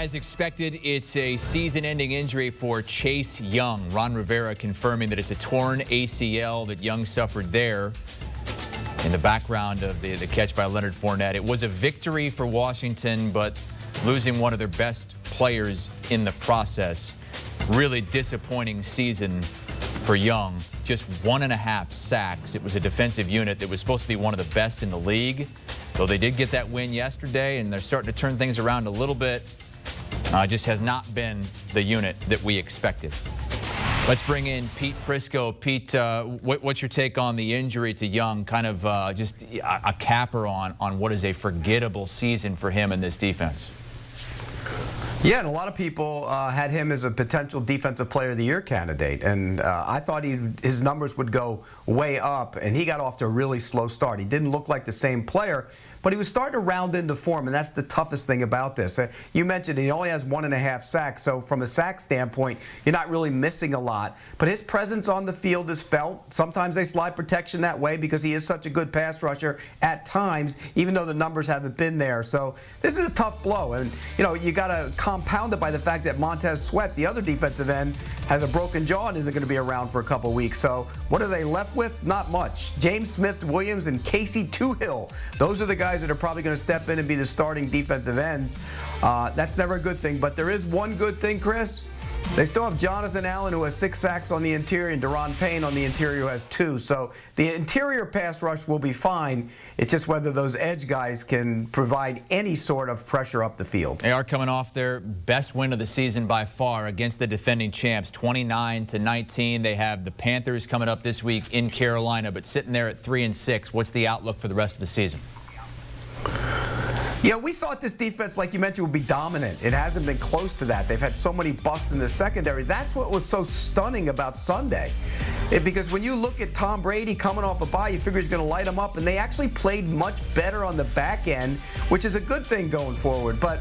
As expected, it's a season-ending injury for Chase Young. Ron Rivera confirming that it's a torn ACL that Young suffered there. In the background of the catch by Leonard Fournette. It was a victory for Washington, but losing one of their best players in the process. Really disappointing season for Young. Just 1.5 sacks. It was a defensive unit that was supposed to be one of the best in the league. Though they did get that win yesterday, and they're starting to turn things around a little bit. Just has not been the unit that we expected. Let's bring in Pete Prisco. Pete, what's your take on the injury to Young? Kind of just a capper on what is a forgettable season for him in this defense. Yeah, and a lot of people had him as a potential Defensive Player of the Year candidate, and I thought his numbers would go way up, and he got off to a really slow start. He didn't look like the same player, but he was starting to round into form, and that's the toughest thing about this. You mentioned he only has 1.5 sacks, so from a sack standpoint, you're not really missing a lot. But his presence on the field is felt. Sometimes they slide protection that way because he is such a good pass rusher at times, even though the numbers haven't been there. So this is a tough blow, and you got to compound it by the fact that Montez Sweat, the other defensive end, has a broken jaw and isn't going to be around for a couple weeks. So what are they left with? Not much. James Smith-Williams and Casey Tuhill. Those are the guys that are probably going to step in and be the starting defensive ends. That's never a good thing. But there is one good thing, Chris. They still have Jonathan Allen, who has 6 sacks on the interior, and Daron Payne on the interior, who has 2. So the interior pass rush will be fine. It's just whether those edge guys can provide any sort of pressure up the field. They are coming off their best win of the season by far against the defending champs, 29-19. They have the Panthers coming up this week in Carolina, but sitting there at 3-6. What's the outlook for the rest of the season? Yeah, we thought this defense, like you mentioned, would be dominant. It hasn't been close to that. They've had so many busts in the secondary. That's what was so stunning about Sunday. Because when you look at Tom Brady coming off a bye, you figure he's going to light them up. And they actually played much better on the back end, which is a good thing going forward. But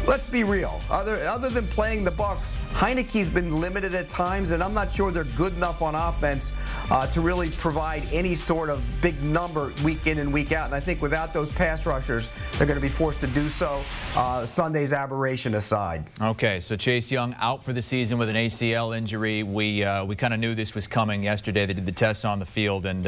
let's be real. Other than playing the Bucs, Heineke's been limited at times, and I'm not sure they're good enough on offense to really provide any sort of big number week in and week out. And I think without those pass rushers, they're going to be forced to do so, Sunday's aberration aside. Okay, so Chase Young out for the season with an ACL injury. We kind of knew this was coming yesterday. They did the tests on the field, and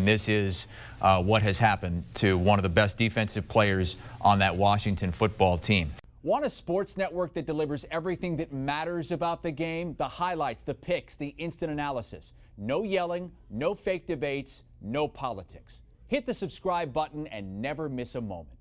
this is what has happened to one of the best defensive players on that Washington football team. Want a sports network that delivers everything that matters about the game? The highlights, the picks, the instant analysis. No yelling, no fake debates, no politics. Hit the subscribe button and never miss a moment.